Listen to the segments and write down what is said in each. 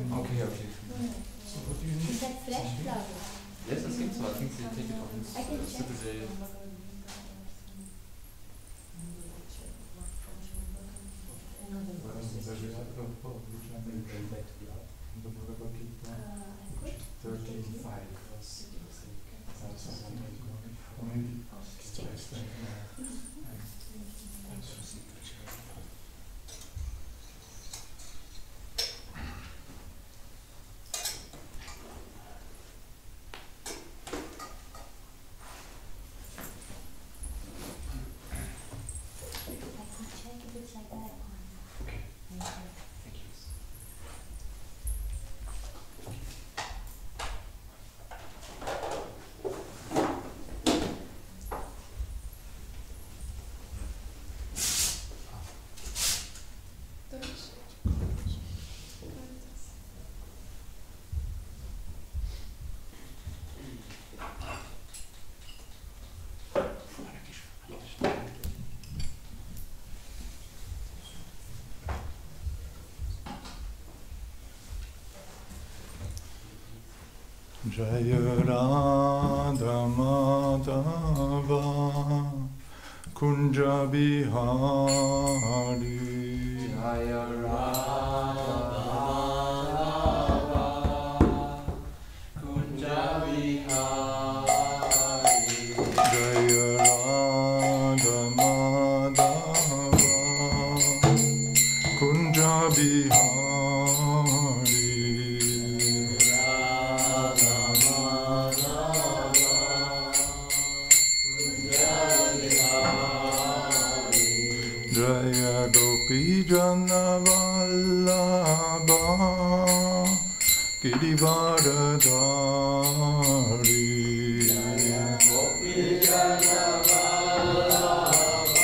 Okay, okay. So what do you need? Is that fresh flower? Yes, I think so. I think they take it on I can check. Saturday. Jaya Radha Madhava Kunja Bihari Jaya Radha Kunja Bihari. Jaya Radha Madhava Kunja Bihari Jaya Gopi Jana Vallabha Girivaradhari Jaya Gopi Jana Vallabha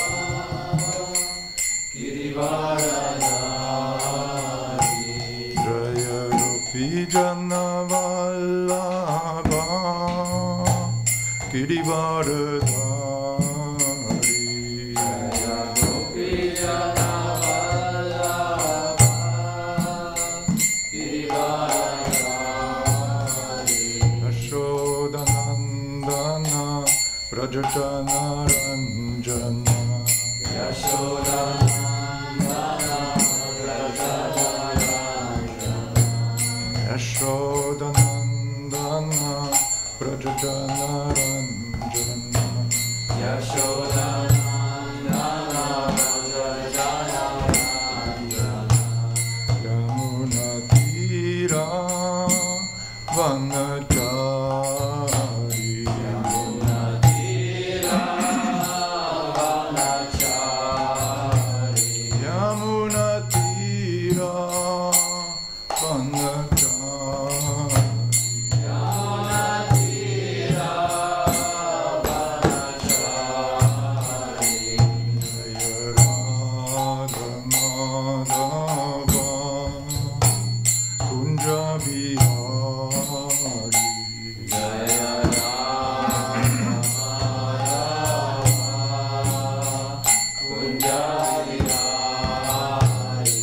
Girivaradhari. Jaya Gopi Jana Vallabha Girivaradhari Rajatana Ranjana Yashodanandana Yashodanandana Rajatana Ranjana Yashodanandana Rajatana Yamuna Tira Vanachari Yamuna Tira Vanachari. Yamuna Tira Vanachari Yamuna Tira Vanachari. Jaya Radha Madhava Kunja Bihari Jaya Radha Kunja Bihari.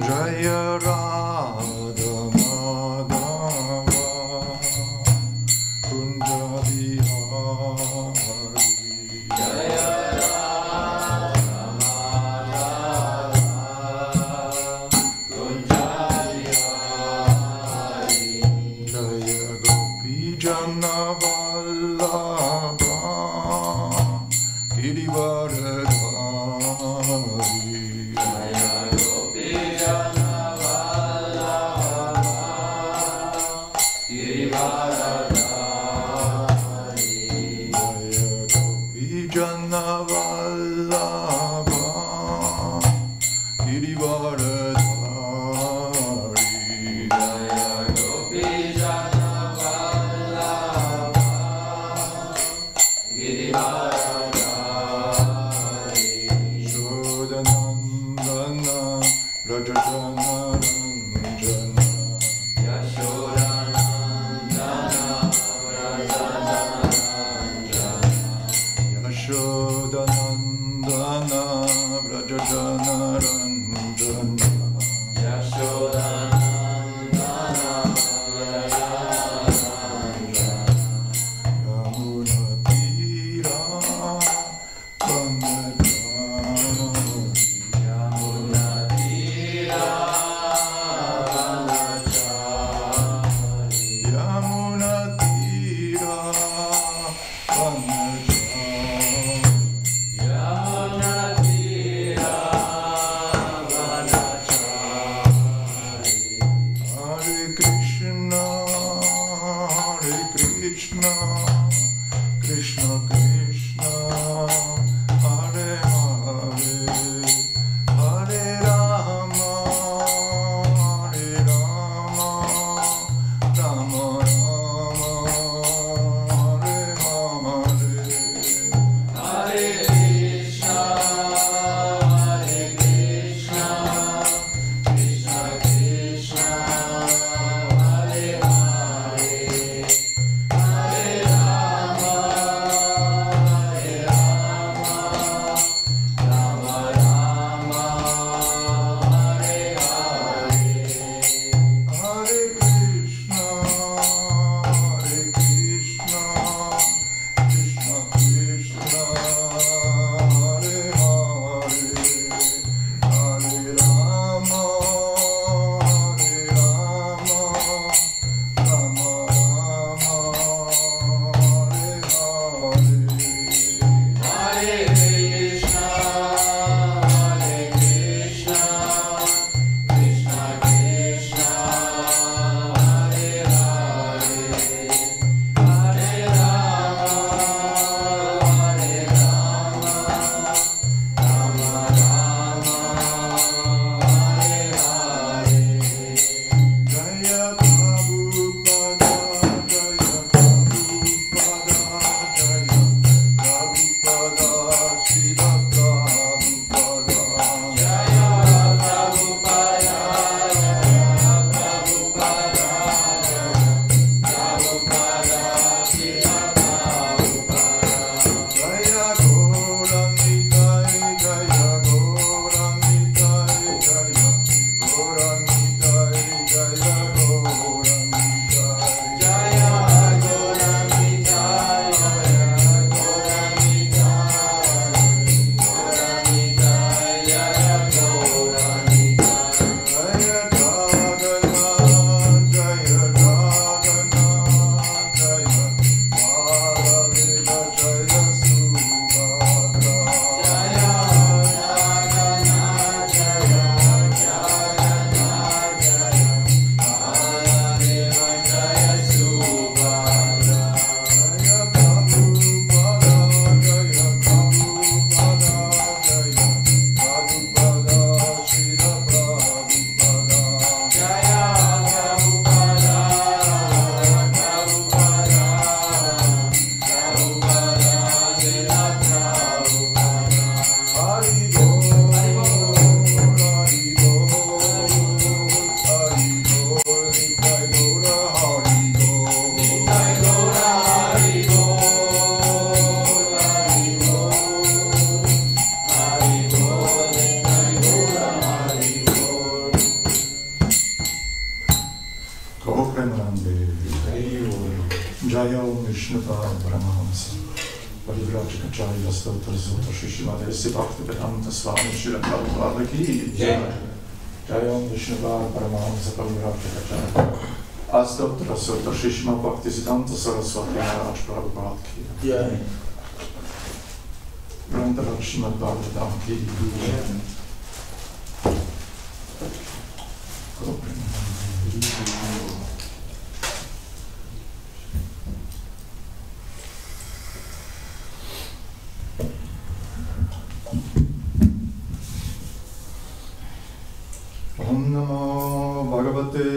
Jaya Radha Madhava Kunja Bihari Jaya Radha Kunja Bihari. Jaya Krishna, Krishna Krishna, Hare Hare, Hare Rama, Rama Rama, Hare Hare. Hare Krishna, Krishna Krishna, Hare Hare, Hare Rama, Rama Rama, Hare Hare. Hare Krishna, Krishna Krishna, Hare Hare, Hare Rama, Rama Rama, Hare Hare. Hare Krishna, Krishna Krishna, Hare Hare, Hare Rama, Rama Hare Hare. Jaya Prabhupada, Jaya Prabhupada, Jaya Prabhupada, Srila Prabhupada. Jaya Prabhupada, Prabhupada, Prabhupada, Srila Prabhupada. Jaya Gauranitai, Jaya Gauranitai, Jaya Gauranitai, Jaya Gauranitai. Jaya Gauranitai, Jaya Gauranitai, Jaya Gauranitai. Jaya Jagannath, Jaya Jagannath, Jaya Maladeva, Jaya Subhadra. Jaya Jagannath, Jaya Jagannath, Jaya Maladeva, Jaya Subhadra. Jaya Prabhupada, Jaya Prabhupada, Jaya Prabhupada, Srila Prabhupada. Jaya Prabhupada, Prabhupada, Prabhupada, Srila Prabhupada. Hari Bol, Hari Bol, Hari Bol, Nitai Gaura Hari Bol. Nitai Gaura Hari Bol, Hari Bol, Hari Bol, Nitai Gaura Hari Bol. Gopremanande, Jaya Om Vishnupad Paramahamsa, Rasikacharya Dasa, Srimad Bhaktivedanta Swami Srila Prabhupada Ki Jai. Jaya Om Vishnupad Paramahamsa, Rasikacharya Dasa, Srimad Bhaktivedanta Saraswati Maharaj Prabhupada Ki Jai. Grantara Srimad Bhagavatam Ki Jai. Om Namo Bhagavate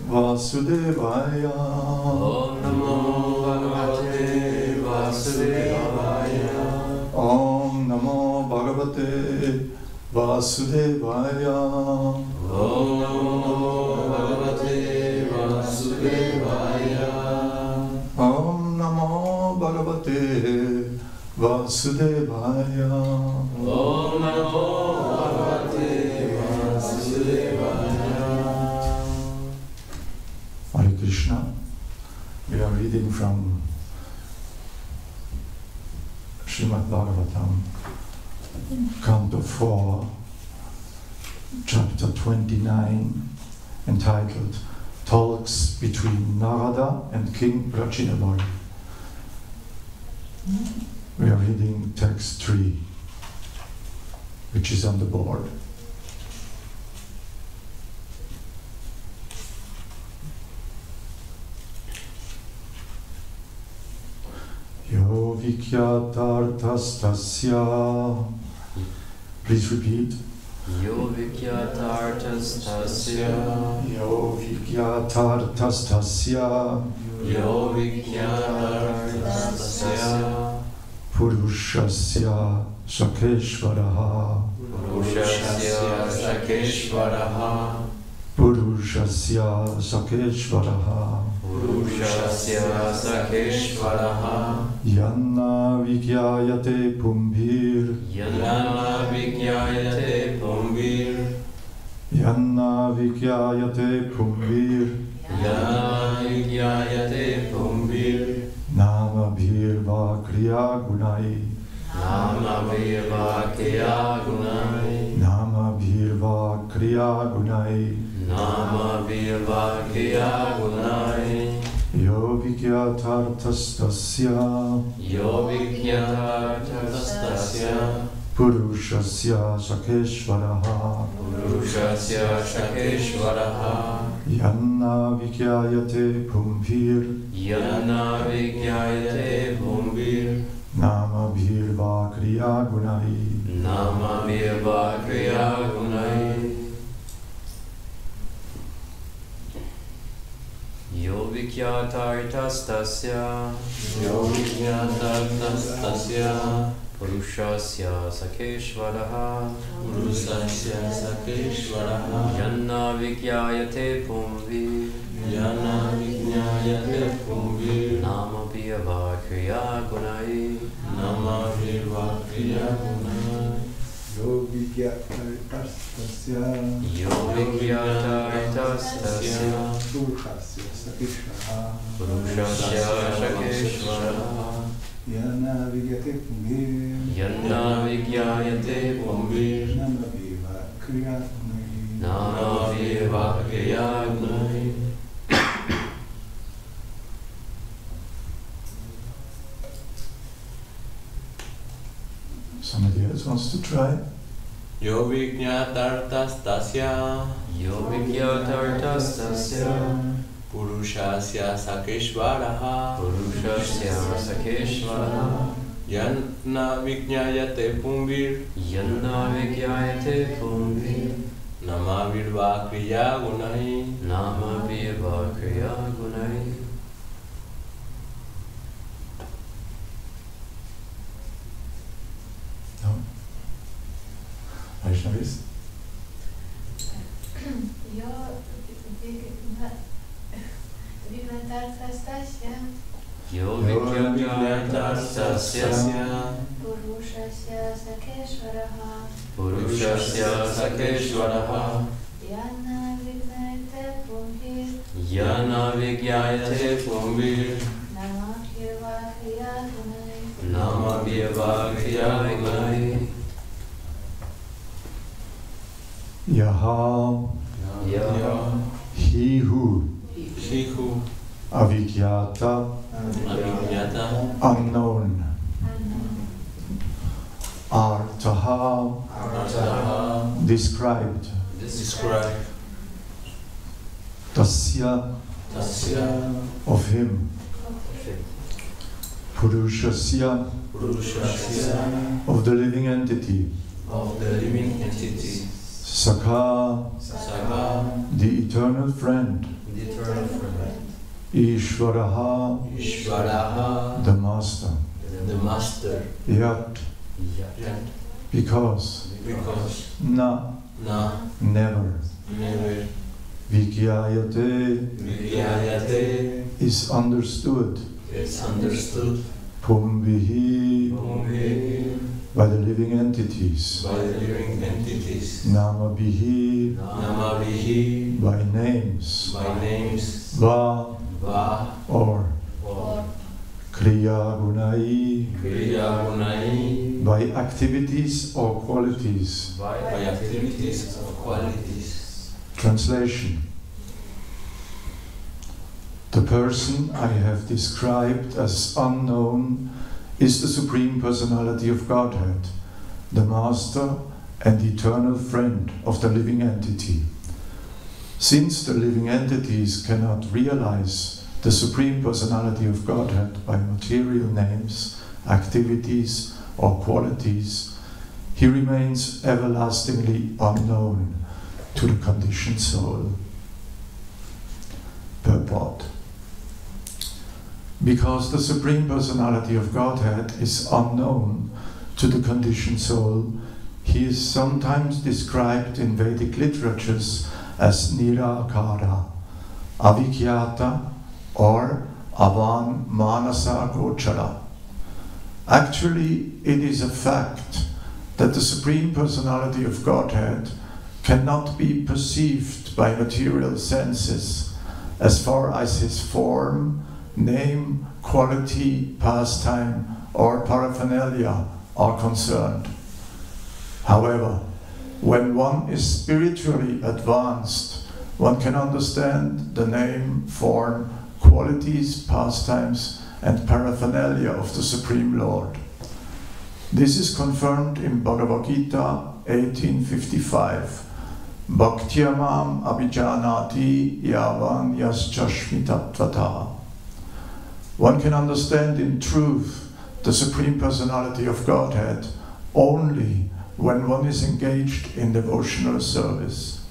Vasudevaya. Om Namo Bhagavate Vasudevaya. Om Namo Bhagavate Vasudevaya. Om Namo Bhagavate Vasudevaya. Om Namo Bhagavate Vasudevaya. Om Namo Bhagavate Vasudevaya. Hare Krishna. We are reading from Srimad Bhagavatam, Canto 4, Chapter 29, entitled Talks Between Narada and King Rachinabhai. We are reading text 3, which is on the board. vikyatartastasya. Please repeat. Yo vikyatartastasya. Yo vikyatartastasya. Yo vikyatartastasya. Purushasya Sakeshvaraha. Purushasya Sakeshvaraha. Purushasya Sakeshvaraha. Purushasya Sakeshvaraha. Yanna vigyayate pumbir. Yanna vigyayate pumbir. Yanna vigyayate pumbir. Yanna vigyayate pumbir. Nama bhirva kriya gunai. Nama virva kriya gunai. Nama bhirva kriya gunai. Nama virva kriya gunai. Yo vikyatartastasya. Yo vikyatartastasya. Purushasya Sakeshvaraha. Purushasya Sakeshvaraha. Yanna vigyayate pumbir. Yanna vigyayate pumbir. Nama bhirva kriya gunai. Nama virva kriya gunai. Yo vikyatartastasya. Yo vikyatartastasya. Purushasya Sakeshvaraha. Purushasya Sakeshvaraha. Yanna vigyayate pumbir. Yanna vigyayate pumbir. Nama virva kriya gunai. Nama virva kriya gunai. Yo vikyatartastasya. Yo vikyatartastasya. Purushasya Sakeshvaraha. Purushasya Sakeshvaraha. Yana vigyate pumbir. Yanna vigyayate pumbir. Nama viva kriya gunai. Nama virva kriya gunai. Somebody else wants to try? Yo vikyatartastasya. Yo vikyatartastasya. Purushasya Sakeshvaraha. Purushasya Sakeshvaraha. Yanna vigyayate pumbir. Yanna vigyayate pumbir. Nama virva kriya gunai. Nama virva kriya gunai. No? Vaishnavis? Yo vikyatartastasya. Yo vikyatartasya. Purushasya Sakeshvaraha. Purushasya Sakeshvaraha. Yana vigyayate pumbir. Yana vigyayate pumbir. Nama virva kriya gunai. Nama virva kriya gunai. Yaha. Yaha. He who. He who. Avigyata. Avigyata. Unknown. Artaha. Artaha. Described. Describe. Tasya. Tasya. Of him. Purushasya. Purushasya. Of the living entity. Of the living entity. Sakha. Sakha. The eternal friend. The eternal friend. Ishvaraha. Ishvaraha. The master. The master. Yat. Yet. Because. Because. Na. Na. Never. Never. Vigyayate. Vigyayate. Is understood. It's understood. Pumbihi. Pumbir. By the living entities. By the living entities. Namabihi. Namavihi. By names. By names. Va. Va. Or. Or. Kriya gunai. Kriya gunai. By activities or qualities. By activities or qualities. Translation. The person I have described as unknown is the Supreme Personality of Godhead, the Master and eternal friend of the living entity. Since the living entities cannot realize the Supreme Personality of Godhead by material names activities, or qualities, he remains everlastingly unknown to the conditioned soul. Purport. Because the Supreme Personality of Godhead is unknown to the conditioned soul, he is sometimes described in Vedic literatures as Nirakara, Avigyata, or Avan Manasa Gochara. Actually, it is a fact that the Supreme Personality of Godhead cannot be perceived by material senses as far as his form, name, quality, pastime, or paraphernalia are concerned. However, when one is spiritually advanced, one can understand the name, form, qualities, pastimes, and paraphernalia of the Supreme Lord. This is confirmed in Bhagavad Gita 1855. Bhaktyamam abhijanati yavan yaschashmitatvata. One can understand in truth the Supreme Personality of Godhead only when one is engaged in devotional service.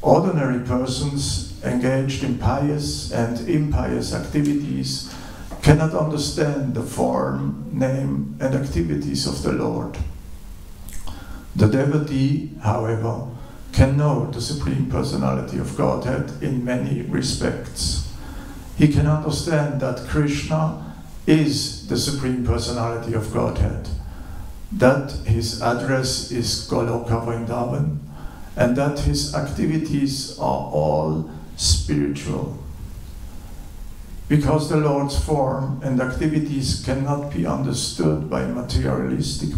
Ordinary persons engaged in pious and impious activities cannot understand the form, name, and activities of the Lord. The devotee, however, can know the Supreme Personality of Godhead in many respects. He can understand that Krishna is the Supreme Personality of Godhead, that his address is Goloka Vrindavan, and that his activities are all spiritual. Because the Lord's form and activities cannot be understood by materialistic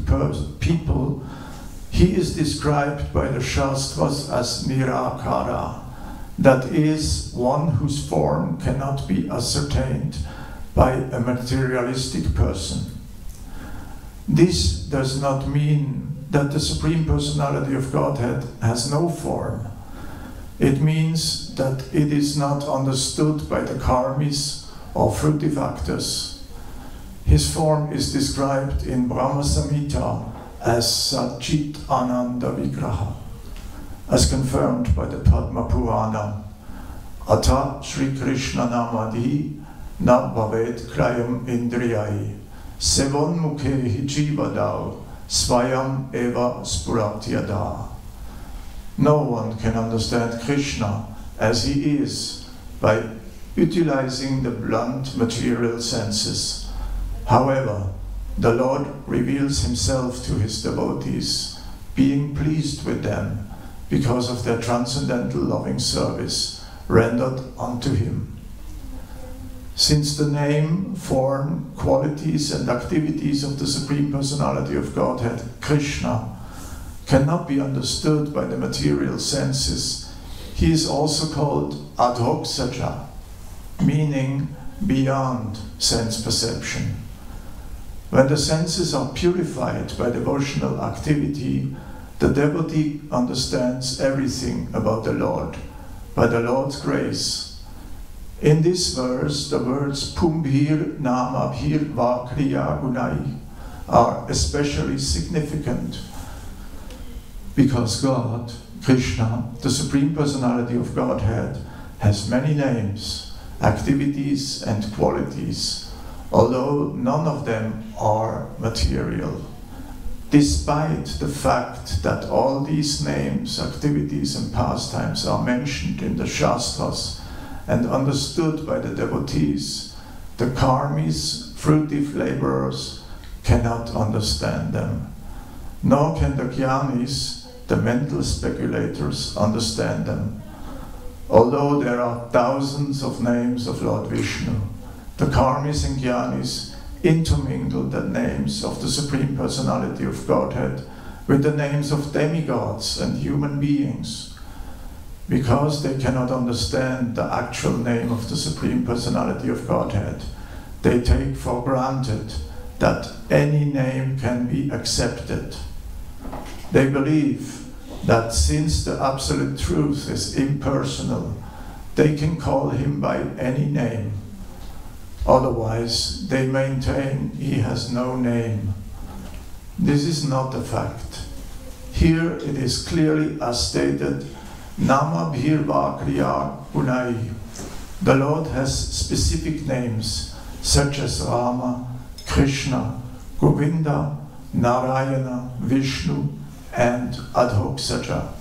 people, he is described by the Shastras as Nirakara, that is, one whose form cannot be ascertained by a materialistic person. This does not mean that the Supreme Personality of Godhead has no form. It means that it is not understood by the karmis or fructifactors. His form is described in Brahma Samhita as Satchit Ananda Vigraha, as confirmed by the Padma Purana. Ata Sri Krishna Namadi na bhavet krayam indriyai sevon mukhe jivadau svayam eva spuratyada. No one can understand Krishna as he is by utilizing the blunt material senses. However, the Lord reveals himself to his devotees, being pleased with them because of their transcendental loving service rendered unto him. Since the name, form, qualities, and activities of the Supreme Personality of Godhead, Krishna, cannot be understood by the material senses, he is also called Adhoksaja, meaning beyond sense perception. When the senses are purified by devotional activity, the devotee understands everything about the Lord by the Lord's grace. In this verse, the words Pumbhir Namabhir Va Kriya Gunai are especially significant because God, Krishna, the Supreme Personality of Godhead, has many names, activities, and qualities, although none of them are material. Despite the fact that all these names, activities, and pastimes are mentioned in the Shastras and understood by the devotees, the karmis, fruitive laborers, cannot understand them. Nor can the jnanis, the mental speculators, understand them. Although there are thousands of names of Lord Vishnu, the karmis and jnanis intermingle the names of the Supreme Personality of Godhead with the names of demigods and human beings. Because they cannot understand the actual name of the Supreme Personality of Godhead, they take for granted that any name can be accepted. They believe that since the Absolute Truth is impersonal, they can call him by any name. Otherwise, they maintain he has no name. This is not a fact. Here it is clearly as stated, Nama Bhirva Kriya Gunai. The Lord has specific names such as Rama, Krishna, Govinda, Narayana, Vishnu, and Adhoksaja.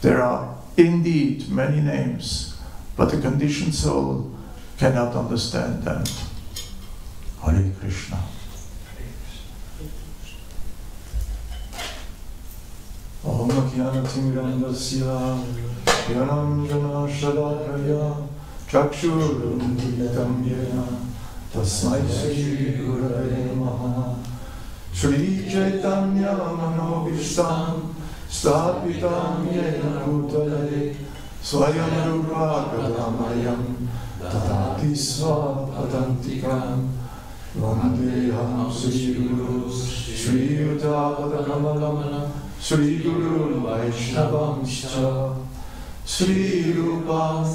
There are indeed many names, but the conditioned soul cannot understand them. Hare Krishna. Om Jnanatimmirandasya Jnananjana Shalakaya Chakshurunditam Yena Tasmai Shri Gurave Namaha. Shri Chaitanya Manobishtam Sthapitam Yena Bhutale Swayam Rupa Kadamayam Tatati Svapadantikam Vandeham Sri Guru Sri Yuta Kamalam Sri Guru Vaishnavamscha Sri Rupam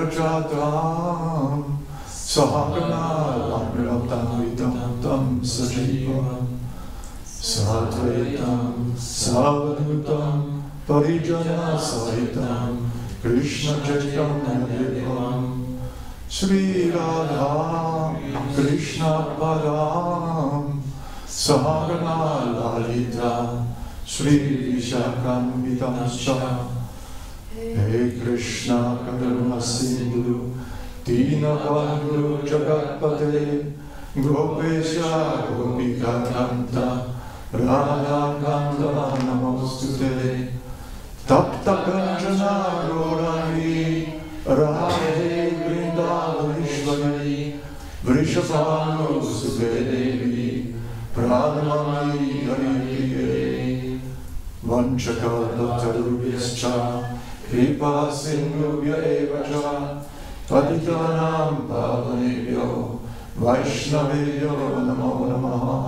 Sagrajatam Sahagana Lamratam Tam Sajivam Sadvaitam Savadutam Parijana Sahitam Krishna Chaitanya Devam Sri Radha Krishna Padam Sahagana Lalita Sri Vishakam Vidamscha. Hey Krishna Karuna Sindhu Dina Bandhu Jagatpate Gopesha Gopika Kanta Radha Kanta Namostute Tapta Kanjana Gaurani Radhe Vrindavishwari Vrishabhanu Sudevi Pranamami Haripriye Vanchakalpatarubhyascha Kripa Sindhubhya Evacha Patitanam Pavanebhyo Vaishnavebhyo Namo Namaha.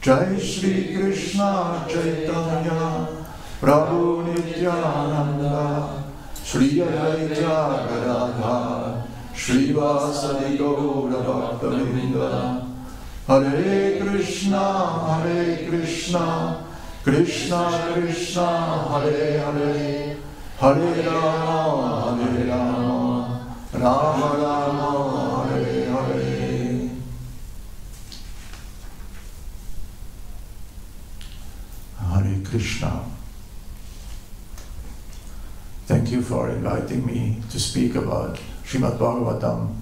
Jai Shri Krishna Chaitanya Prabhu Nityananda Shri Advaita Gadadhar Shri Vasadi Gaura Bhaktavinda. Hare Krishna Krishna Krishna Hare Hare Hare Rama Rama Rama Hare Hare. Hare Krishna. Thank you for inviting me to speak about Srimad Bhagavatam.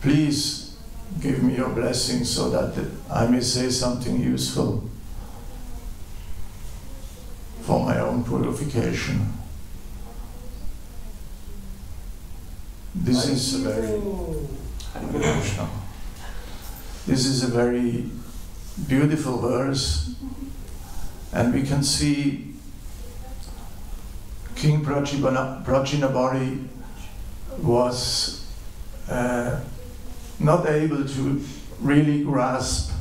Please give me your blessing so that I may say something useful for my own purification. This is a very beautiful verse, and we can see King Prajinabari was not able to really grasp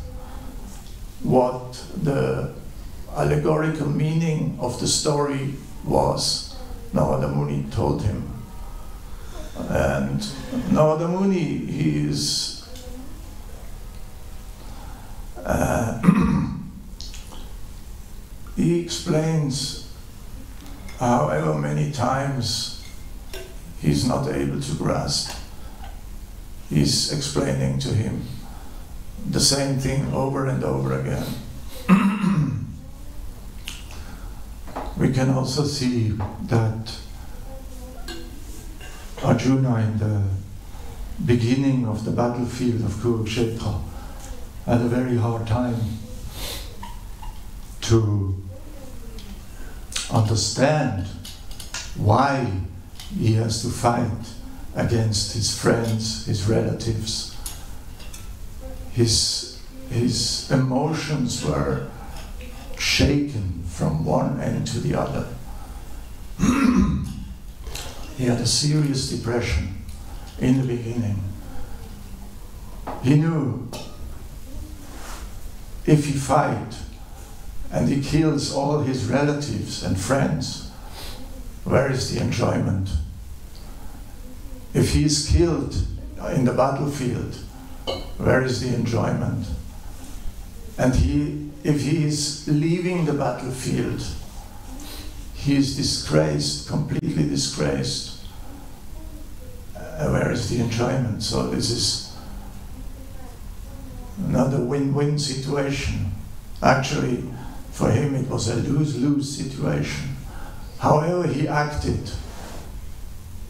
what the allegorical meaning of the story was. Narada Muni told him. And Narada Muni, he is he explains however many times he's not able to grasp. He's explaining to him the same thing over and over again. We can also see that Arjuna, in the beginning of the battlefield of Kurukshetra, had a very hard time to understand why he has to fight against his friends, his relatives. His emotions were shaken from one end to the other. He had a serious depression in the beginning. He knew if he fights and he kills all his relatives and friends, where is the enjoyment? If he is killed in the battlefield, where is the enjoyment? And if he is leaving the battlefield, he is disgraced, completely disgraced. Where is the enjoyment? So this is not a win-win situation. Actually, for him it was a lose-lose situation. However he acted,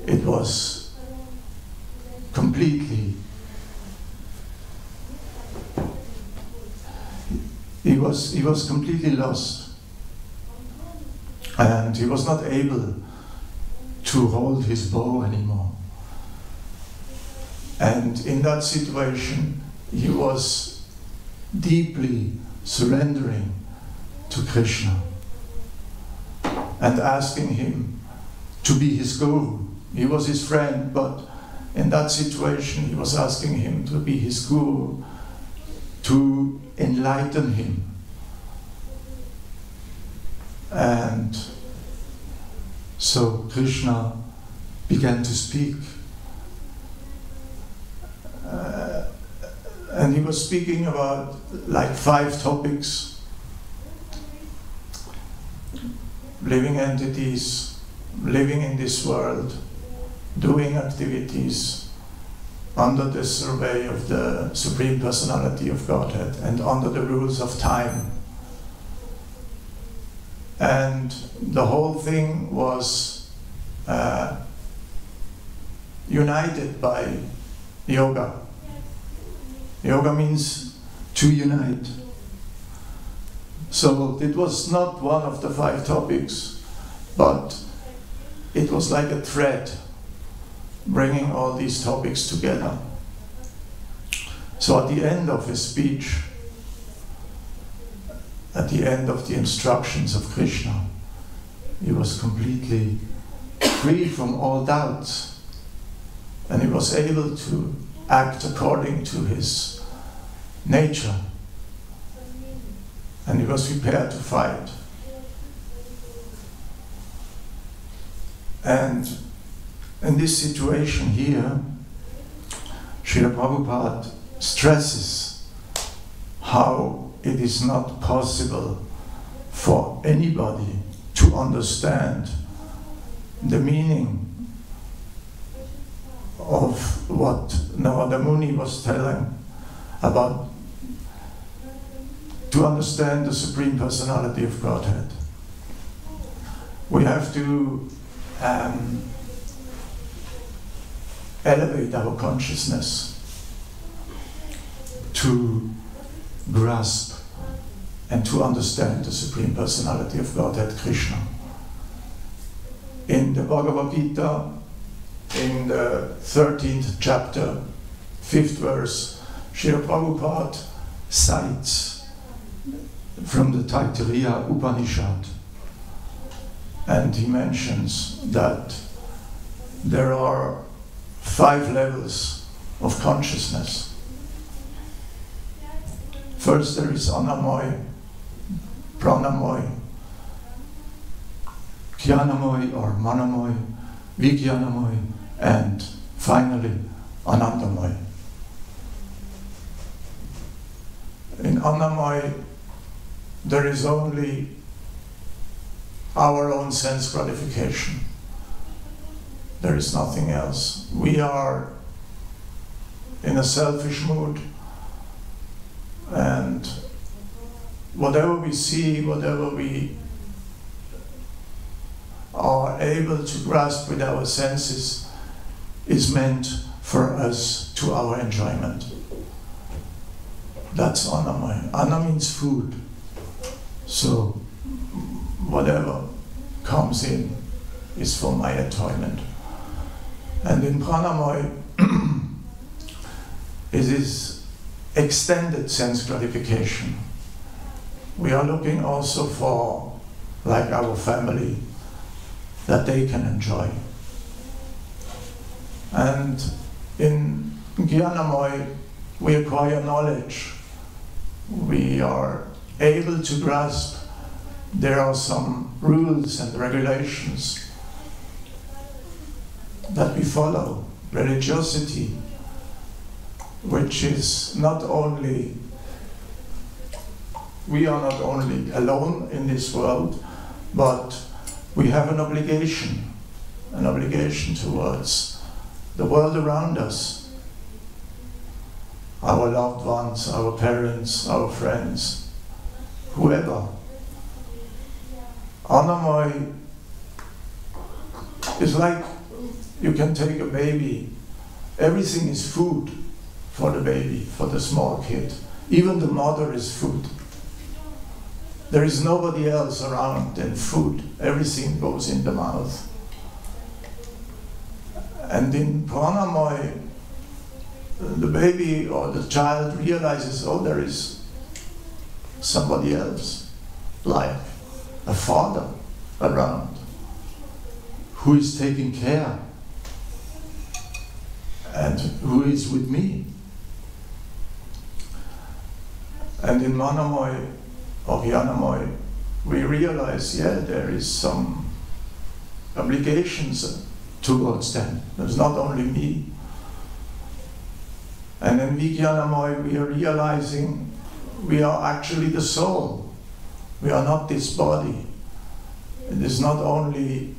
it was completely, he was completely lost. And he was not able to hold his bow anymore. And in that situation, he was deeply surrendering to Krishna and asking him to be his guru. He was his friend, but in that situation, he was asking him to be his guru, to enlighten him. And so Krishna began to speak. And he was speaking about like 5 topics: living entities, living in this world, doing activities under the survey of the Supreme Personality of Godhead and under the rules of time. And the whole thing was united by yoga. Yoga means to unite. So it was not one of the 5 topics, but it was like a thread bringing all these topics together. So at the end of his speech, at the end of the instructions of Krishna, he was completely free from all doubts, and he was able to act according to his nature, and he was prepared to fight. And in this situation here, Srila Prabhupada stresses how it is not possible for anybody to understand the meaning of what Narada Muni was telling about, to understand the Supreme Personality of Godhead. We have to elevate our consciousness to grasp and to understand the Supreme Personality of Godhead, Krishna. In the Bhagavad Gita, in the 13th chapter, 5th verse, Srila Prabhupada cites from the Taittiriya Upanishad, and he mentions that there are 5 levels of consciousness. First there is Annamoy, Pranamoy, Jnanamoy or Manamoy, Vijnanamoy, and finally Anandamoy. In Annamoy, there is only our own sense gratification. There is nothing else. We are in a selfish mood, and whatever we see, whatever we are able to grasp with our senses is meant for us to our enjoyment. That's Annamaya. Anna means food. So whatever comes in is for my enjoyment. And in Pranamoy, it is extended sense gratification. We are looking also for, like our family, that they can enjoy. And in Jnanamoy, we acquire knowledge. We are able to grasp there are some rules and regulations that we follow. Religiosity which is not only, we are not only alone in this world, but we have an obligation towards the world around us, our loved ones, our parents, our friends, whoever. Annamoy is like, you can take a baby, everything is food for the baby, for the small kid. Even the mother is food. There is nobody else around than food. Everything goes in the mouth. And in Pranamoy, the baby or the child realizes, oh, there is somebody else, like a father around, who is taking care and who is with me. And in Manamoy or Yanamoy, we realize, yeah, there is some obligations towards them. There's not only me. And in Vijnanamoy, we are realizing we are actually the soul. We are not this body. It is not only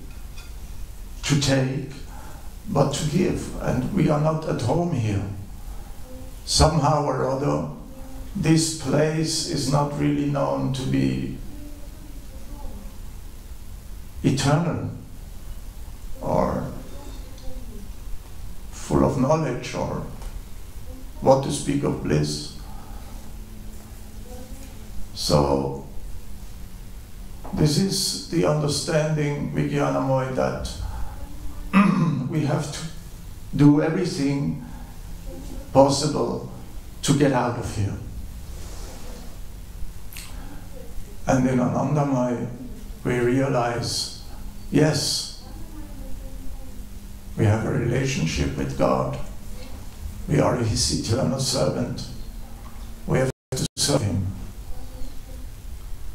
to take, but to give. And we are not at home here. Somehow or other, this place is not really known to be eternal or full of knowledge, or what to speak of bliss. So this is the understanding, Vijnanamoy, that we have to do everything possible to get out of here. And in Anandamay, we realize, yes, we have a relationship with God. We are His eternal servant. We have to serve Him.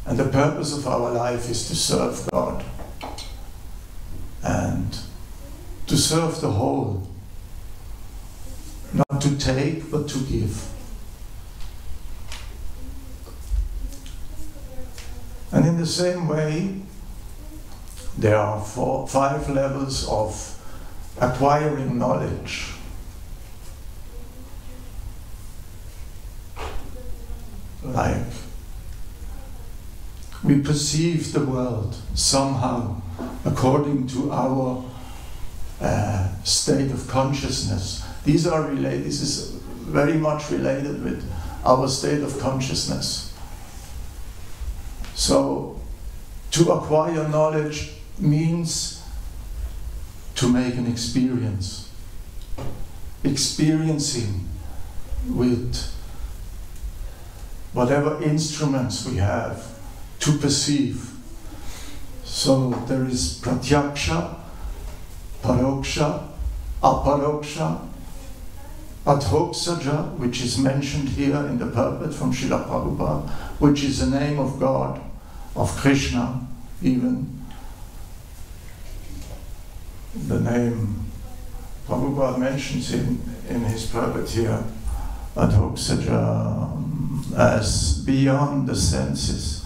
And the purpose of our life is to serve God and to serve the whole. Not to take, but to give. And in the same way, there are 5 levels of acquiring knowledge. Like, we perceive the world somehow according to our state of consciousness. This is very much related with our state of consciousness. So, to acquire knowledge means to make an experience. Experiencing with whatever instruments we have to perceive. So there is pratyaksha, paroksha, aparoksha, adhoksaja, which is mentioned here in the purport from Srila Prabhupada, which is the name of God, of Krishna even. The name Prabhupada mentions in his purport here, adhoksaja, as beyond the senses,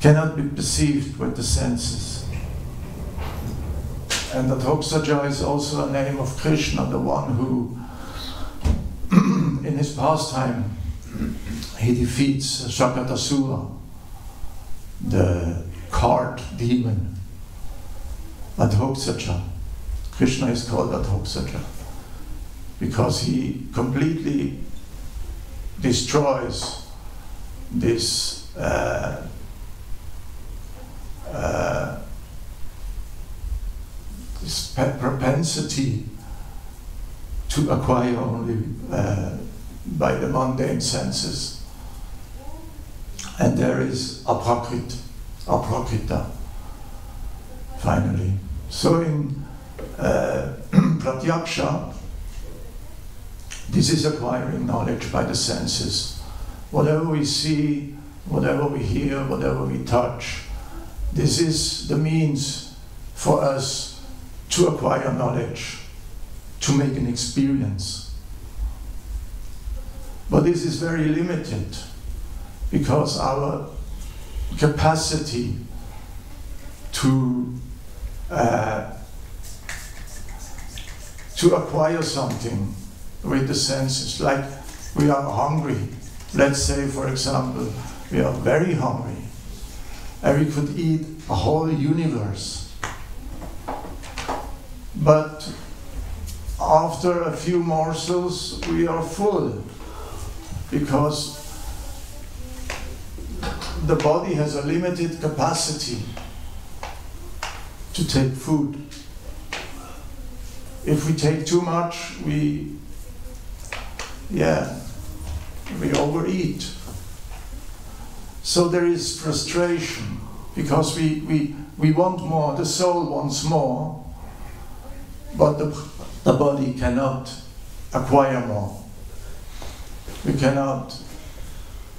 cannot be perceived with the senses. And adhoksaja is also a name of Krishna, the one who, in his pastime, he defeats Shakatasura, the cart demon. Adhoksaja. Krishna is called Adhoksaja because he completely destroys this this propensity to acquire only by the mundane senses. And there is aprakrita, finally. So in pratyaksha, this is acquiring knowledge by the senses. Whatever we see, whatever we hear, whatever we touch, this is the means for us to acquire knowledge, to make an experience. But this is very limited because our capacity to acquire something with the senses, like we are hungry. Let's say, for example, we are very hungry and we could eat a whole universe. But after a few morsels, we are full because the body has a limited capacity to take food. If we take too much, we overeat. So there is frustration because we want more, the soul wants more, but the body cannot acquire more. We cannot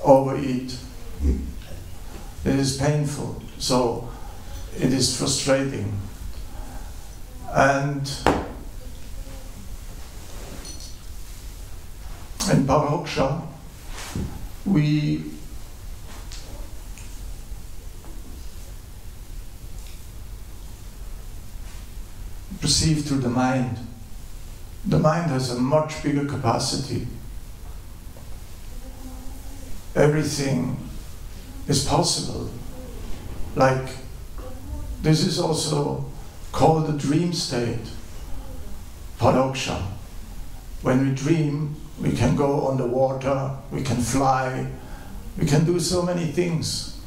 overeat. It is painful, so it is frustrating. And in Paroksha, we perceive through the mind. The mind has a much bigger capacity. Everything is possible. Like, this is also called the dream state, Paroksha. When we dream, we can go on the water, we can fly, we can do so many things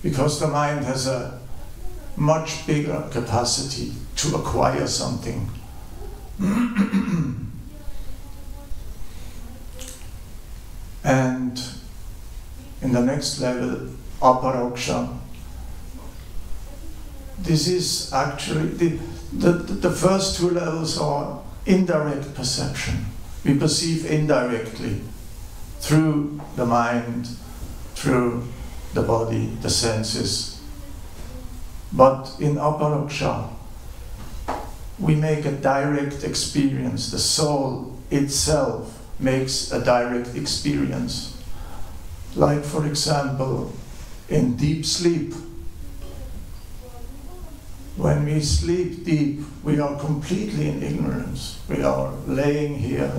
because the mind has a much bigger capacity to acquire something. And in the next level, aparoksha, this is actually, the first two levels are indirect perception. We perceive indirectly through the mind, through the body, the senses. But in aparoksha, we make a direct experience. The soul itself makes a direct experience. Like, for example, in deep sleep. When we sleep deep, we are completely in ignorance. We are laying here.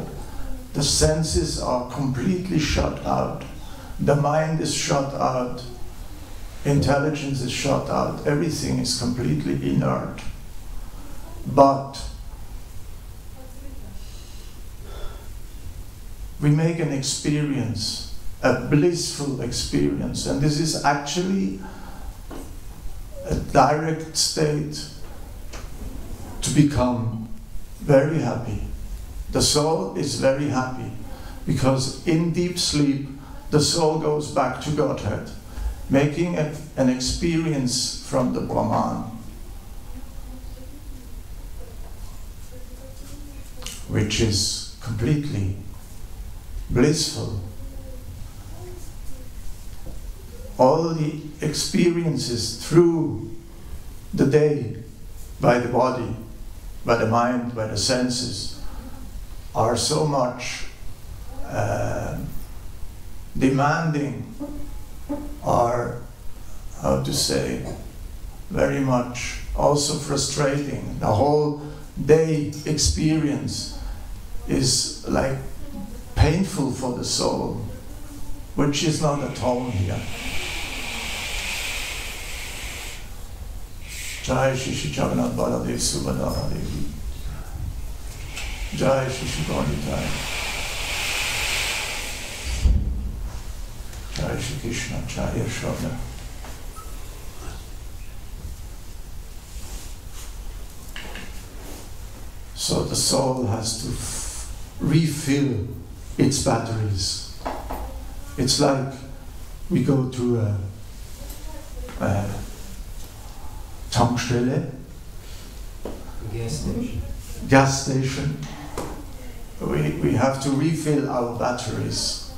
The senses are completely shut out. The mind is shut out. Intelligence is shut out. Everything is completely inert. But we make an experience, a blissful experience, and this is actually a direct state to become very happy. The soul is very happy because in deep sleep the soul goes back to Godhead, making an experience from the Brahman, which is completely blissful. All the experiences through the day by the body, by the mind, by the senses are so much demanding, are, how to say, very much also frustrating. The whole day experience is like painful for the soul, which is not at home here. Jai Shri Shri Jagannath Baladev Subhadara Devi. Jai Shri Shri Gauritai. Jai Shri Krishna, Jai Yashoda. So the soul has to refill its batteries. It's like we go to a Tankstelle, gas station. We have to refill our batteries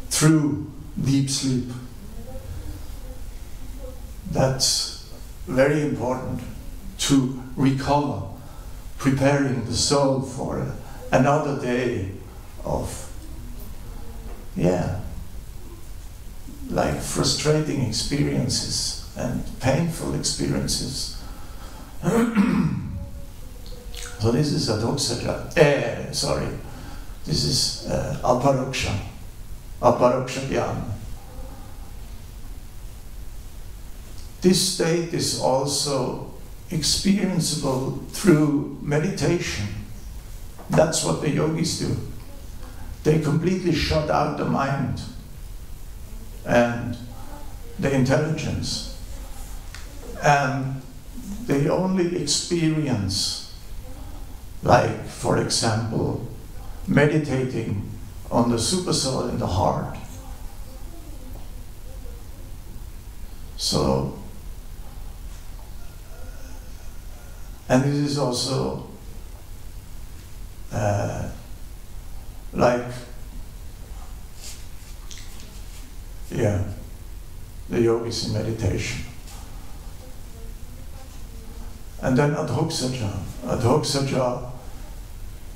through deep sleep. That's very important to recover, preparing the soul for another day of like frustrating experiences and painful experiences. So this is adhokshaja. This is aparoksha jnana. This state is also experienceable through meditation. That's what the yogis do. They completely shut out the mind and the intelligence, and they only experience, like, for example, meditating on the supersoul in the heart. So, and this is also the yogis in meditation. And then adhokshaja. Adhokshaja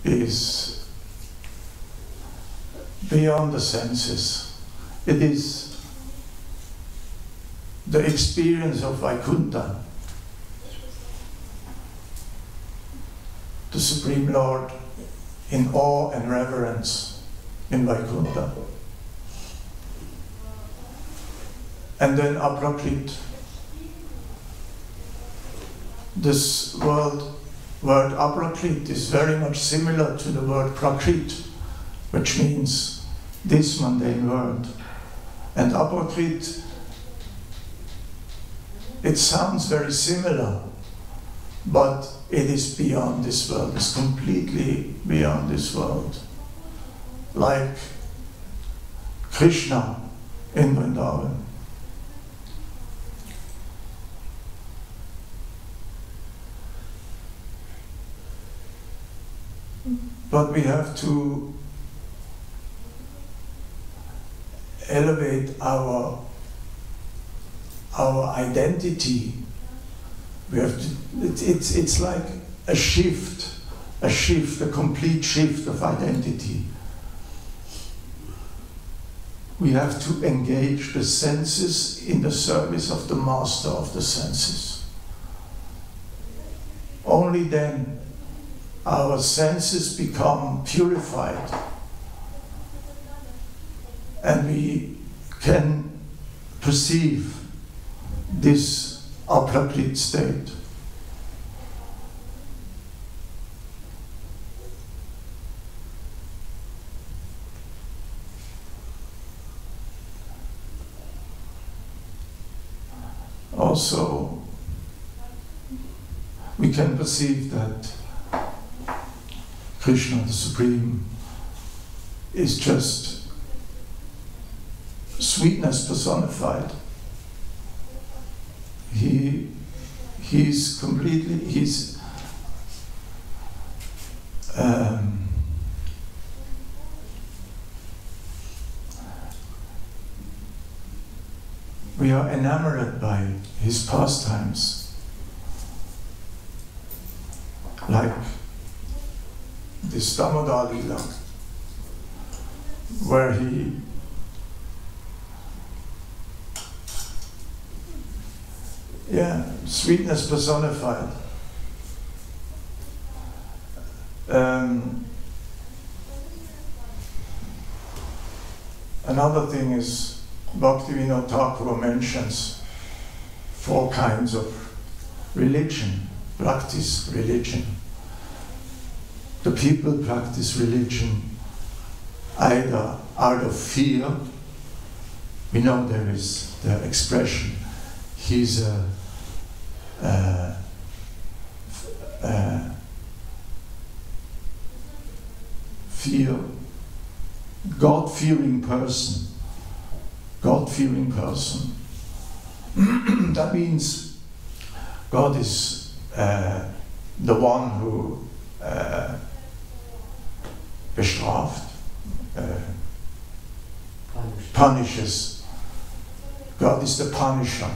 is beyond the senses. It is the experience of Vaikuntha, the Supreme Lord, in awe and reverence in Vaikuntha. And then aprakrit. This word aprakrit is very much similar to the word prakrit, which means this mundane world. And aprakrit, it sounds very similar, but it is beyond this world. It's completely beyond this world. Like Krishna in Vrindavan. But we have to elevate our identity. We have to, it's like a shift, a complete shift of identity. We have to engage the senses in the service of the master of the senses. Only then our senses become purified and we can perceive this aprakrit state. Also, we can perceive that Krishna, the Supreme, is just sweetness personified. He's completely, we are enamored by his pastimes, like this Damodar Lila, where he sweetness personified. Another thing is, Bhaktivinoda Thakur mentions 4 kinds of religion, practice religion. The people practice religion either out of fear. We know there is the expression, he's a God-fearing person. God-fearing person. That means God is the one who bestraft, punishes. God is the punisher.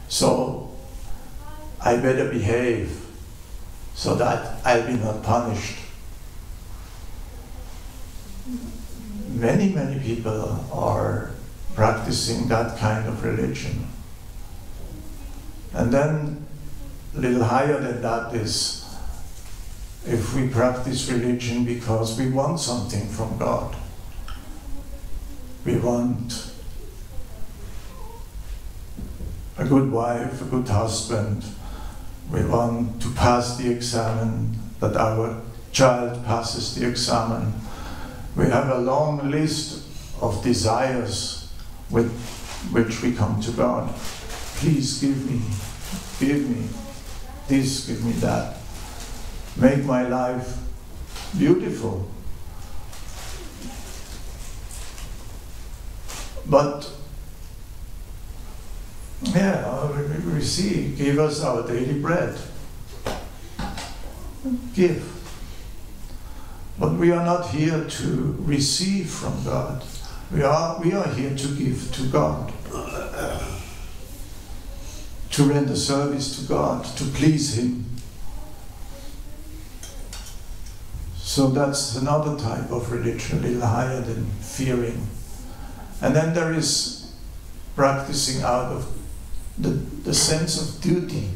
So I better behave so that I'll be not punished. many, many people are practicing that kind of religion. And then a little higher than that is if we practice religion because we want something from God. We want a good wife, a good husband. We want to pass the exam, that our child passes the exam. We have a long list of desires with which we come to God. Please give me this, give me that. Make my life beautiful. But we see, give us our daily bread. Give. But we are not here to receive from God. We are here to give to God. To render service to God, to please Him. So that's another type of religion, a little higher than fearing. And then there is practicing out of the sense of duty.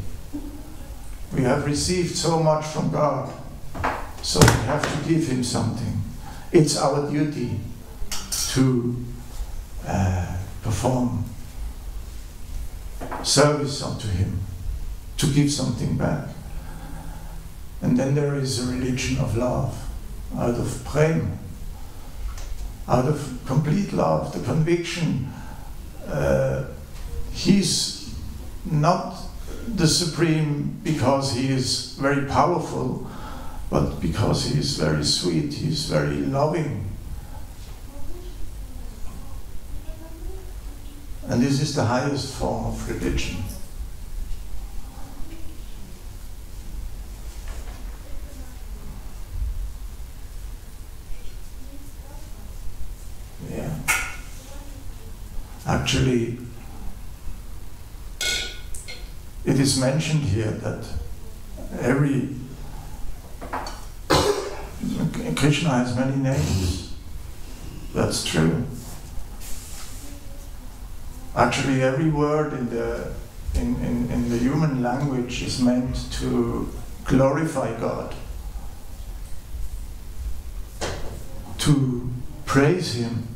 We have received so much from God, so we have to give Him something. It's our duty to perform service unto Him, to give something back. And then there is a religion of love, out of prem, out of complete love, the conviction He's not the supreme because He is very powerful, but because He is very sweet, He is very loving. And this is the highest form of religion. Yeah. Actually, it is mentioned here that Krishna has many names. That's true. Actually, every word in the human language is meant to glorify God, to praise Him.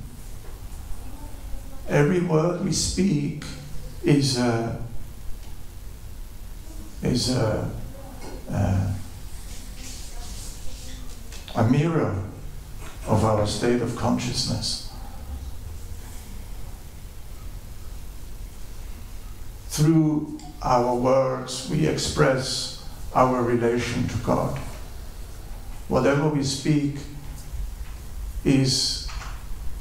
Every word we speak is a mirror of our state of consciousness. Through our words, we express our relation to God. Whatever we speak is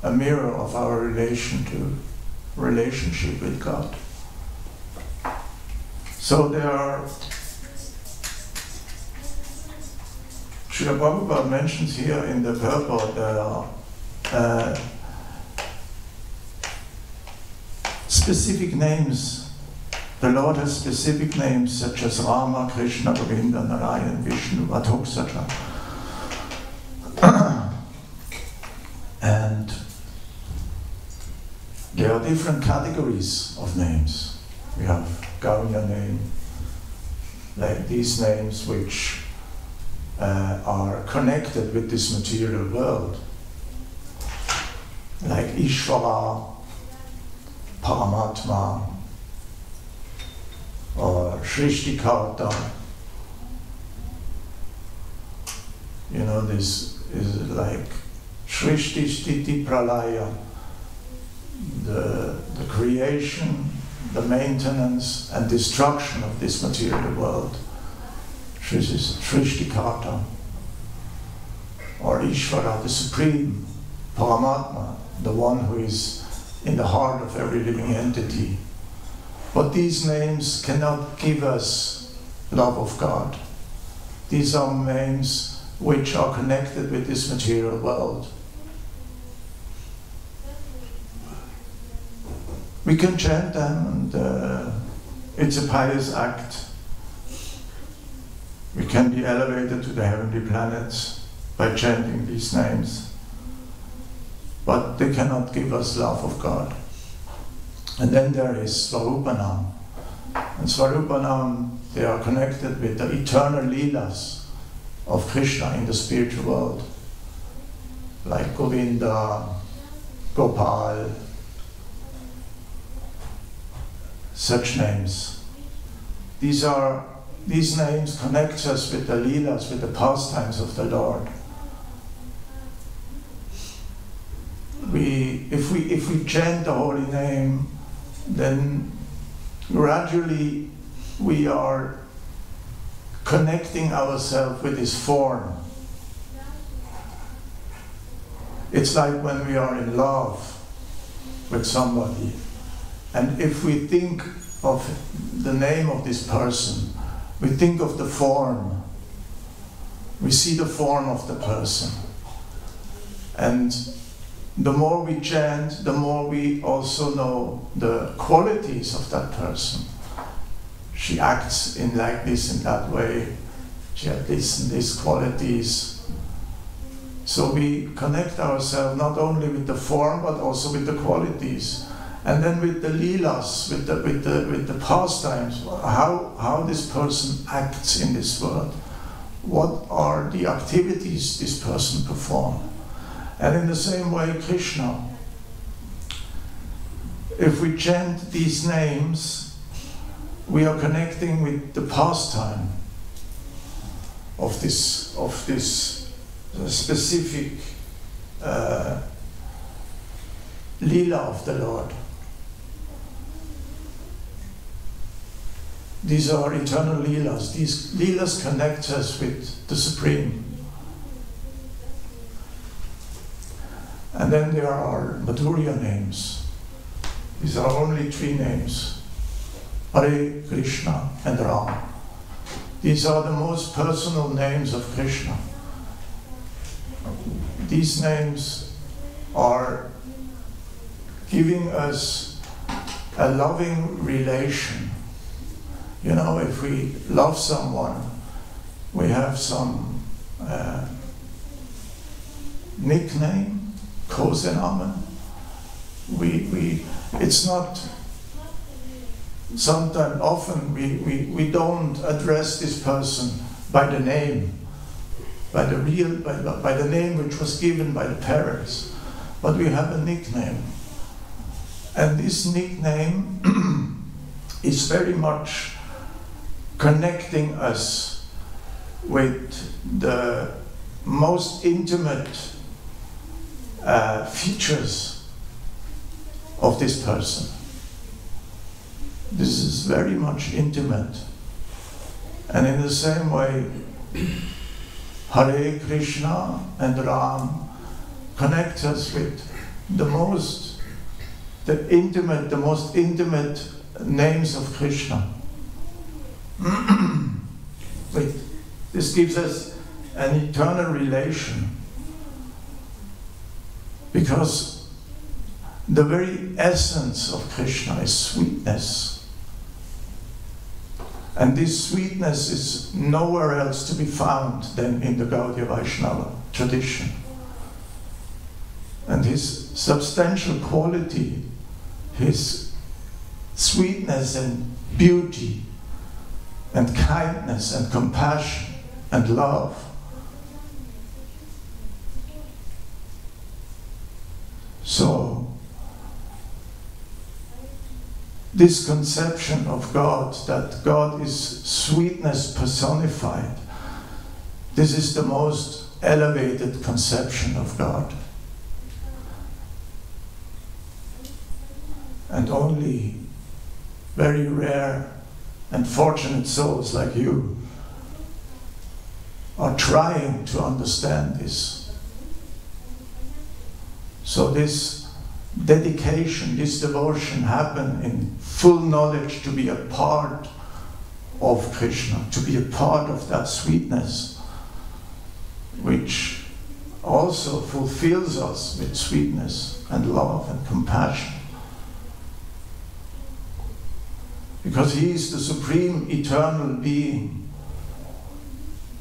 a mirror of our relationship with God. So there are, Srila Prabhupada mentions here in the purport, there are specific names. The Lord has specific names such as Rama, Krishna, Govinda, Narayan, Vishnu, Rasikacharya. And there are different categories of names. We have Gaunya name, like these names which are connected with this material world, like Ishvara, Paramatma, or Shrishtikarta. You know, this is like Shrishti Sthiti Pralaya, the creation, the maintenance and destruction of this material world. This is Shrishtikarta. Or Ishvara, the supreme, Paramatma, the one who is in the heart of every living entity. But these names cannot give us love of God. These are names which are connected with this material world. We can chant them, and it's a pious act. We can be elevated to the heavenly planets by chanting these names. but they cannot give us love of God. And then there is Svarupanam. And Svarupanam, they are connected with the eternal Leelas of Krishna in the spiritual world, like Govinda, Gopal, such names. These names connect us with the Leelas, with the pastimes of the Lord. If we chant the holy name, then gradually we are connecting ourselves with His form. It's like when we are in love with somebody, and if we think of the name of this person, we think of the form. We see the form of the person. And the more we chant, the more we also know the qualities of that person. She acts in like this, in that way. She has this and these qualities. So we connect ourselves not only with the form, but also with the qualities. And then with the Leelas, with the pastimes, how this person acts in this world. What are the activities this person performs? And in the same way, Krishna. If we chant these names, we are connecting with the pastime of this specific Leela of the Lord. These are eternal Leelas. These Leelas connect us with the Supreme. And then there are Madhurya names. These are only 3 names: Hare, Krishna, and Ram. These are the most personal names of Krishna. These names are giving us a loving relation. You know, if we love someone, we have some nickname, Kosenamen. It's not, sometimes, often, we don't address this person by the name, by the name which was given by the parents, but we have a nickname. And this nickname is very much connecting us with the most intimate features of this person. This is very much intimate. And in the same way, Hare Krishna and Ram connect us with the most intimate names of Krishna. This gives us an eternal relation, because the very essence of Krishna is sweetness. And this sweetness is nowhere else to be found than in the Gaudiya Vaishnava tradition. And his substantial quality, his sweetness and beauty and kindness and compassion and love. So, this conception of God, that God is sweetness personified, this is the most elevated conception of God. And only very rare and fortunate souls like you are trying to understand this. So this dedication, this devotion happen in full knowledge to be a part of Krishna, to be a part of that sweetness, which also fulfills us with sweetness and love and compassion. Because he is the supreme eternal being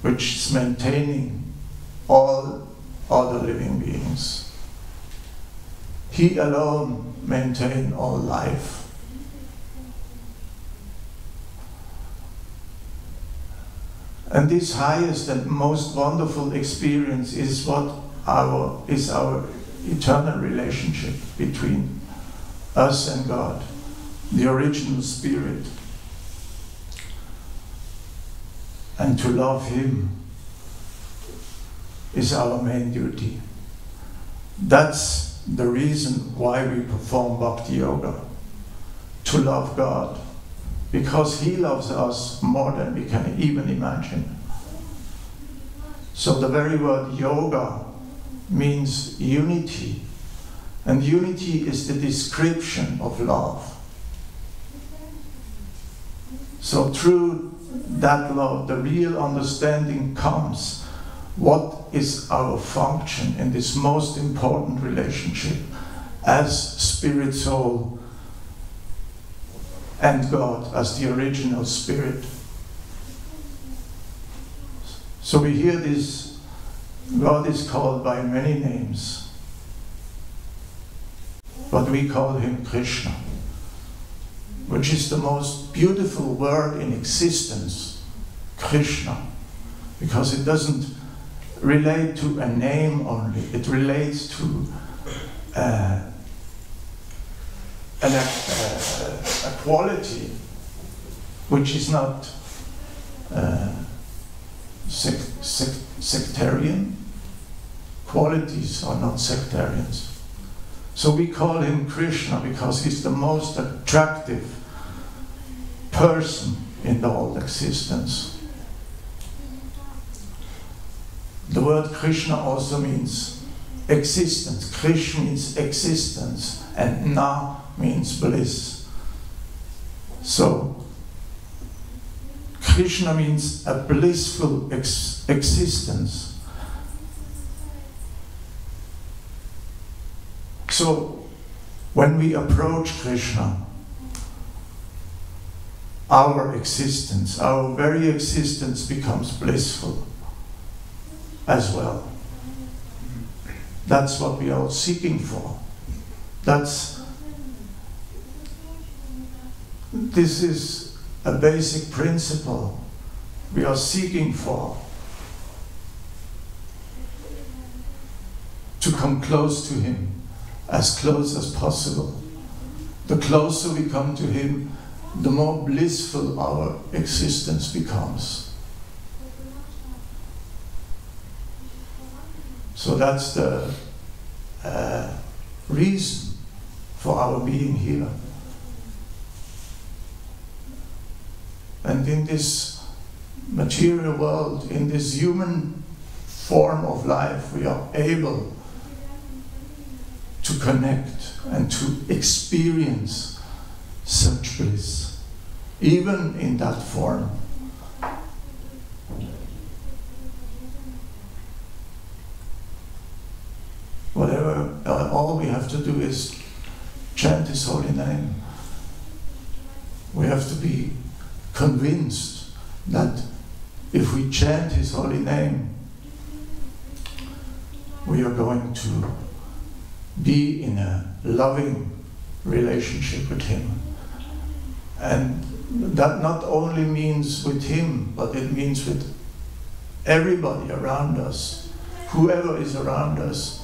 which is maintaining all other living beings. He alone maintains all life. And this highest and most wonderful experience is our eternal relationship between us and God, the original Spirit. And to love Him is our main duty. That's the reason why we perform Bhakti Yoga, to love God, because He loves us more than we can even imagine. So the very word yoga means unity, and unity is the description of love. So through that love, the real understanding comes. What is our function in this most important relationship as Spirit, Soul, and God as the original Spirit? So we hear this, God is called by many names, but we call Him Krishna, which is the most beautiful word in existence, Krishna, because it doesn't relate to a name only, it relates to a quality which is not sectarian. Qualities are not sectarians. So we call Him Krishna because He's the most attractive person in the whole existence. The word Krishna also means existence. Krishna means existence, and Na means bliss. So, Krishna means a blissful existence. So, when we approach Krishna, our existence, our very existence becomes blissful as well. That's what we are seeking for. This is a basic principle we are seeking for. To come close to Him, as close as possible. The closer we come to Him, the more blissful our existence becomes. So that's the reason for our being here. And in this material world, in this human form of life, we are able to connect and to experience such bliss, even in that form. All we have to do is chant His holy name. We have to be convinced that if we chant His holy name, we are going to be in a loving relationship with Him. And that not only means with Him, but it means with everybody around us, whoever is around us.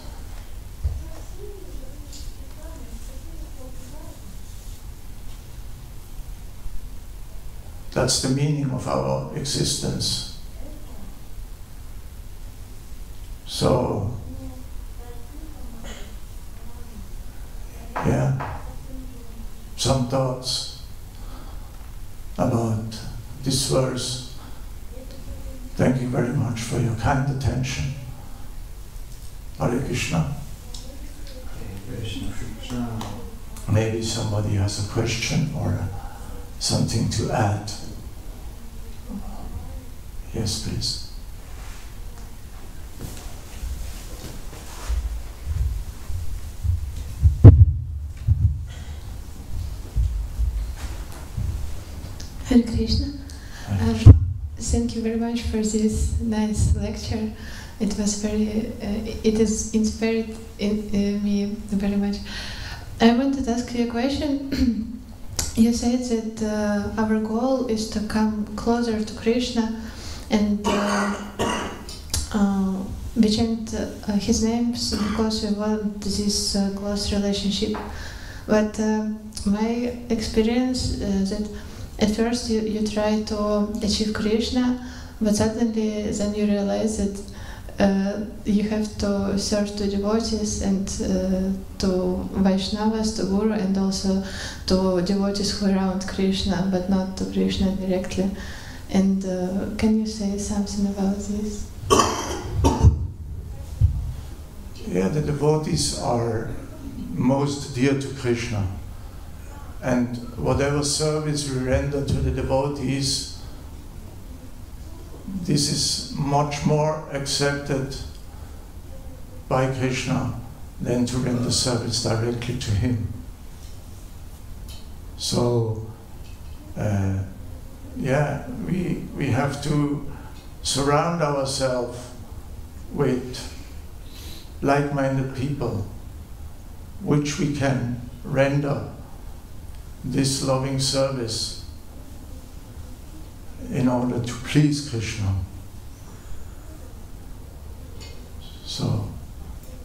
That's the meaning of our existence. So, some thoughts about this verse. Thank you very much for your kind attention. Hare Krishna. Maybe somebody has a question or something to add. Yes, please. Hare Krishna. Thank you very much for this nice lecture. It was very, it is inspired me very much. I wanted to ask you a question. You said that our goal is to come closer to Krishna, and we chant his names because we want this close relationship. But my experience that at first you try to achieve Krishna, but suddenly then you realize that you have to serve to devotees and to Vaishnavas, to Guru, and also to devotees who are around Krishna, but not to Krishna directly. And can you say something about this? Yeah, the devotees are most dear to Krishna. And whatever service we render to the devotees, this is much more accepted by Krishna than to render service directly to him. So, we have to surround ourselves with like-minded people, which we can render this loving service in order to please Krishna. So,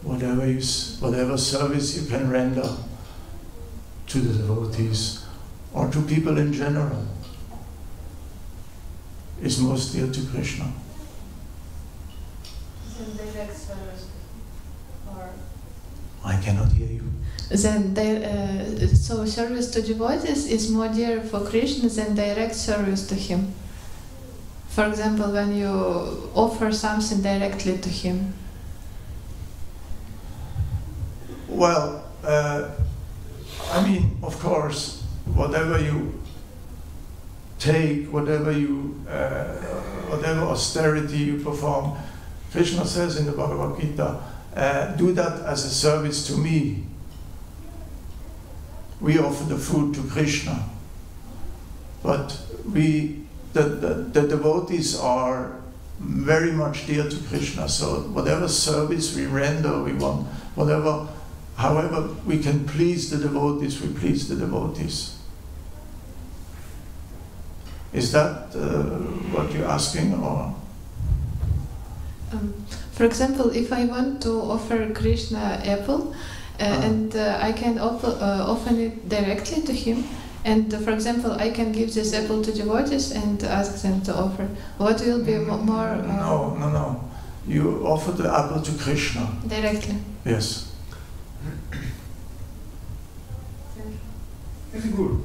whatever service you can render to the devotees or to people in general is most dear to Krishna. Direct service, or I cannot hear you. Then so service to devotees is more dear for Krishna than direct service to him. For example, when you offer something directly to him. Well, I mean, of course, whatever you take, whatever austerity you perform, Krishna says in the Bhagavad Gita, do that as a service to me. We offer the food to Krishna, but the devotees are very much dear to Krishna. So whatever service we render, we want, however we can please the devotees, we please the devotees. Is that what you're asking, or? For example, if I want to offer Krishna apple, and I can offer it directly to him, and for example, I can give this apple to devotees and ask them to offer. What will be more? No. You offer the apple to Krishna. Directly. Yes. Very good.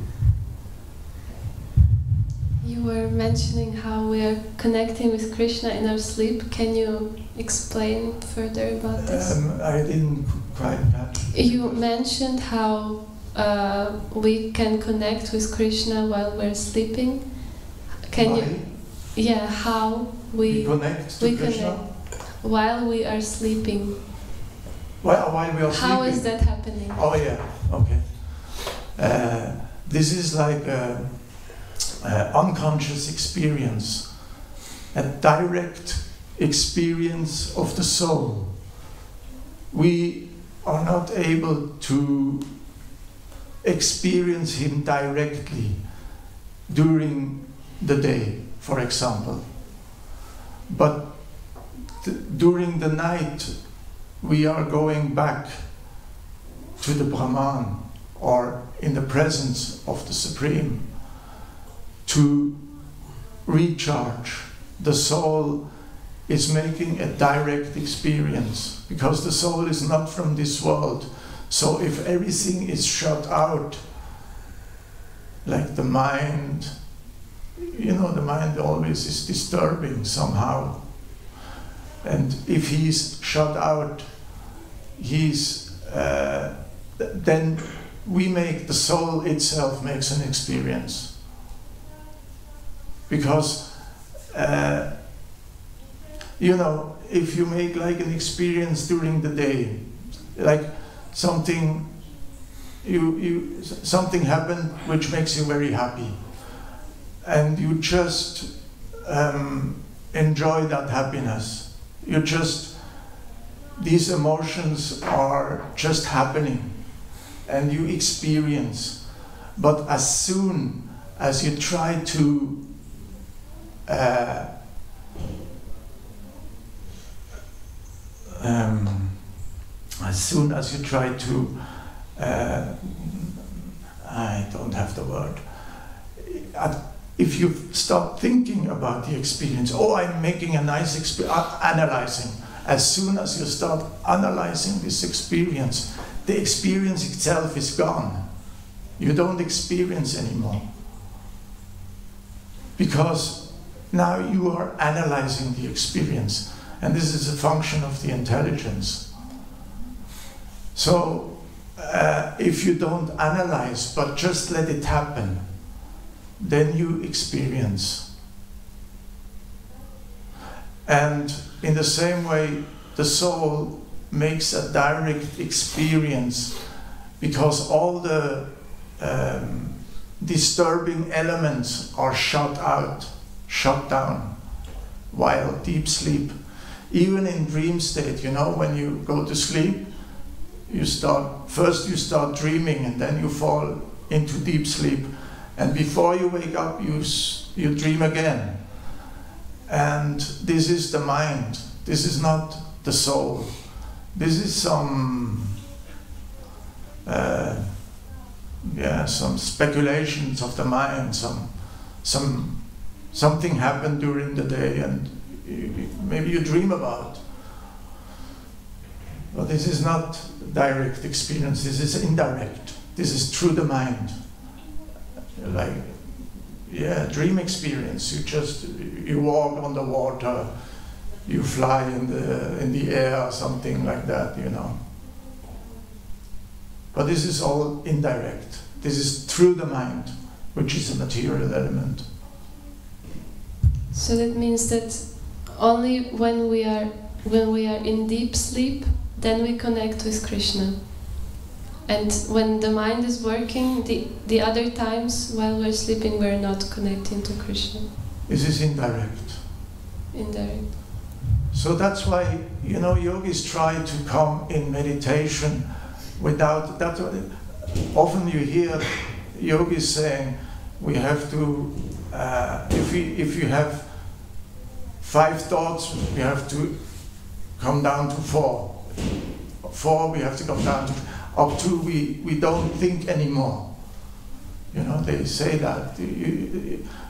You were mentioning how we are connecting with Krishna in our sleep. Can you explain further about this? I didn't quite catch. You mentioned how we can connect with Krishna while we're sleeping. Can you? Yeah, how we connect to Krishna? connect while we are sleeping. While we are sleeping. How is that happening? Oh yeah, okay. This is like unconscious experience, a direct experience of the soul. We are not able to experience him directly during the day, for example. But during the night, we are going back to the Brahman, or in the presence of the Supreme, to recharge. The soul is making a direct experience, because the soul is not from this world. So if everything is shut out, like the mind, the mind always is disturbing somehow. And if he's shut out, then the soul itself makes an experience. Because, if you make like an experience during the day, like something happened which makes you very happy, and you just enjoy that happiness, these emotions are just happening and you experience. But as soon as you try to I don't have the word. If you start thinking about the experience, oh, I'm making a nice analyzing. As soon as you start analyzing this experience, the experience itself is gone. You don't experience anymore. Because now you are analyzing the experience, and this is a function of the intelligence. So, if you don't analyze, but just let it happen, then you experience. And in the same way, the soul makes a direct experience because all the disturbing elements are shut down, while deep sleep. Even in dream state, when you go to sleep, you start dreaming and then you fall into deep sleep. And before you wake up, you dream again. And this is the mind. This is not the soul. This is some speculations of the mind. Something happened during the day, and maybe you dream about. But this is not direct experience. This is indirect. This is through the mind. Dream experience. You walk on the water, you fly in the air, something like that, But this is all indirect. This is through the mind, which is a material element. So that means that only when we are in deep sleep, then we connect with Krishna. And when the mind is working, the other times while we're sleeping, we're not connecting to Krishna. This is indirect. Indirect. So that's why, yogis try to come in meditation without that. Often you hear yogis saying, we have to, if you have 5 thoughts, we have to come down to 4. 4, we have to come down to up to we don't think anymore. They say that,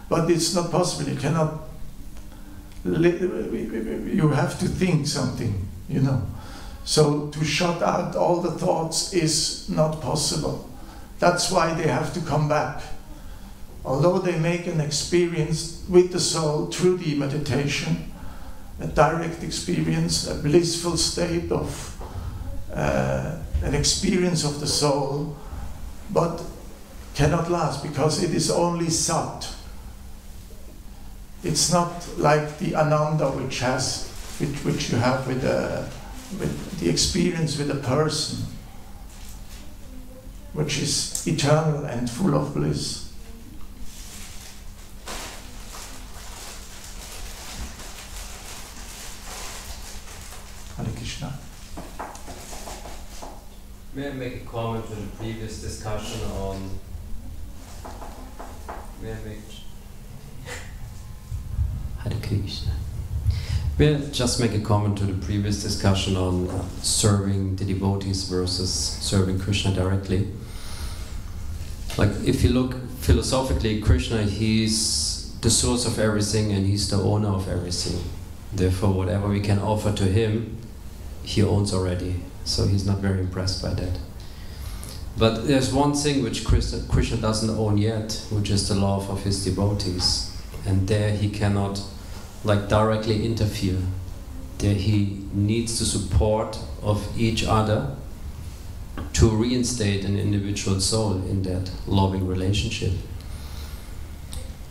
but it's not possible. You cannot. You have to think something. So to shut out all the thoughts is not possible. That's why they have to come back. Although they make an experience with the soul through the meditation, a direct experience, a blissful state of an experience of the soul, but cannot last because it is only sat. It's not like the ananda which you have with the experience with a person, which is eternal and full of bliss. Hare Krishna. May I make a comment to the previous discussion on... Hare Krishna. May I just make a comment to the previous discussion on serving the devotees versus serving Krishna directly. If you look philosophically, Krishna, he's the source of everything and he's the owner of everything. Therefore, whatever we can offer to him, he owns already. So he's not very impressed by that. But there's one thing which Krishna doesn't own yet, which is the love of his devotees. And there he cannot directly interfere. There he needs the support of each other to reinstate an individual soul in that loving relationship.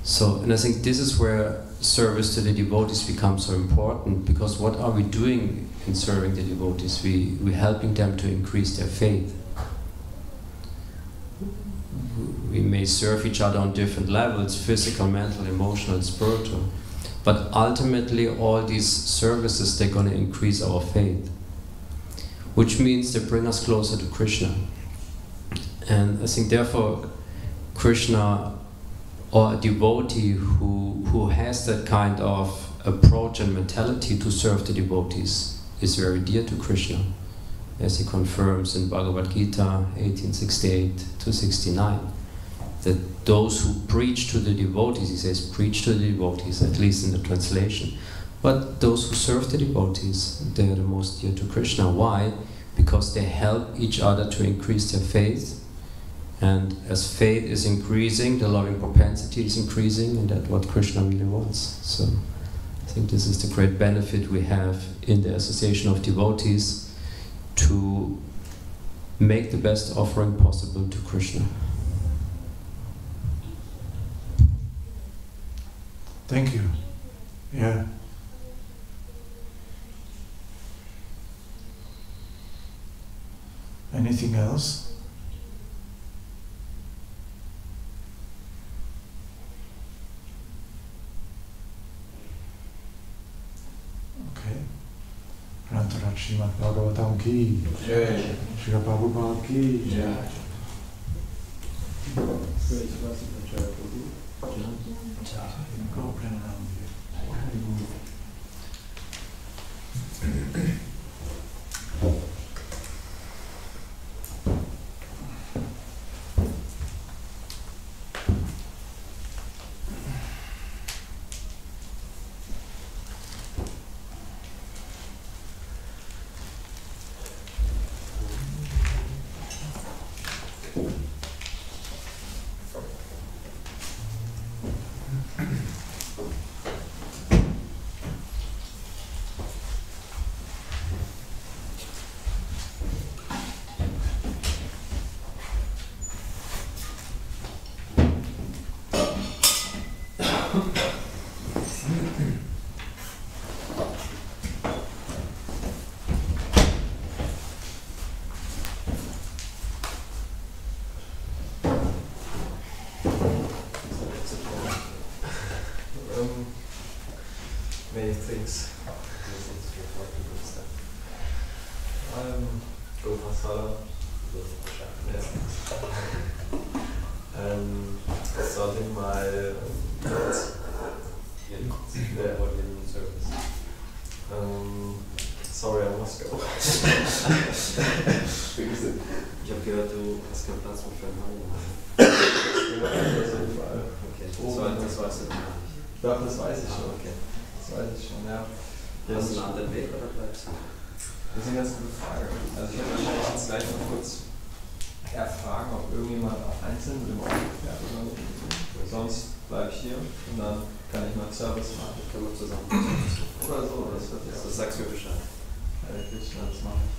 So, and I think this is where service to the devotees becomes so important, because what are we doing in serving the devotees? We're helping them to increase their faith. We may serve each other on different levels, physical, mental, emotional, spiritual. But ultimately, all these services, they're going to increase our faith, which means they bring us closer to Krishna. And I think therefore Krishna, or a devotee who has that kind of approach and mentality to serve the devotees, is very dear to Krishna, as he confirms in Bhagavad Gita 18:68-69, that those who preach to the devotees, he says, preach to the devotees, at least in the translation, but those who serve the devotees, they are the most dear to Krishna. Why? Because they help each other to increase their faith. And as faith is increasing, the loving propensity is increasing, and that's what Krishna really wants. So I think this is the great benefit we have in the association of devotees, to make the best offering possible to Krishna. Thank you. Yeah. Anything else? Okay. Anantara Srimad Bhagavatam ki jai. Srila Prabhupada ki jai. Go pranam. Many things. Go Masala. Starting my audience service. Sorry, I must go. Ich habe gehört, du hast keinen Platz mehr für einen Mann. Okay, das weißt du noch nicht. Doch, das weiß ich schon. Okay. Das weiß ich schon, ja. Hast du einen anderen Weg oder bleibst du? Das ist eine ganz gute Frage. Also ich werde wahrscheinlich jetzt gleich mal kurz erfragen, ob irgendjemand auch einzeln mit dem Auto fährt oder so. Sonst bleibe ich hier und dann kann ich mal Service machen. Können wir zusammen. Oder so, das wird ja. Das sagst du mir Bescheid. Ja, Krishna, das mache ich.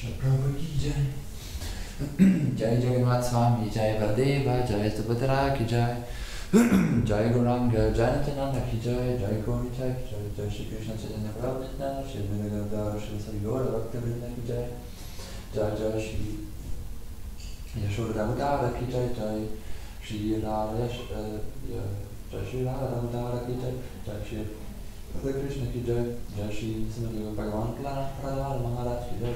Shri Prabhupada ki jai. Jai Jagannath Swami, Jai Baladeva, Jai Subhadra ki jai. Jai Gauranga, Jai Nityananda ki jai, Jai Gauri Jai ki jai, Jai Shri Krishna Chaitanya Prabhu Nityananda, Shri Vinagada, Shri Sarigora Bhakta Vrinda ki jai, Jai Jai Shri Yashoda Damodara ki jai, Jai Shri Radha Jai Shri Radha Damodara ki jai, Jai Shri Radha Krishna ki jai, Jai Shri Srimati Bhagavan Pradhala Maharaj ki jai,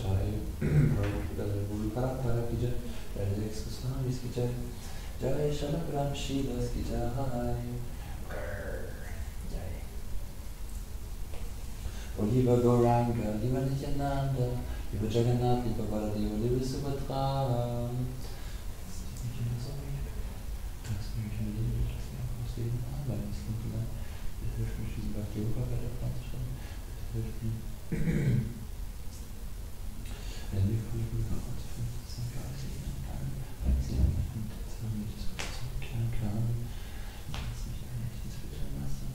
Jai Guru Parampara ki jai, Jai Lex Goswamis ki jai, Jai Shalakram Shilas ki jai. Jai. O lieber Gauranga, lieber Nityananda, lieber Jagannath, lieber Baladeva, lieber Subhadra. Lass mich in die Liebe, lass mich auch ausleben, arbeiten, das kommt wieder. Bitte hilf mich, diesen Bhakti Yoga weiter voranzustellen. Bitte hilf mir. Wenn wir voll gut voranzuführen, sind wir alles in kann. Lass mich das kurz so klar. Lass mich eigentlich ins Bitte lassen.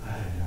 Hare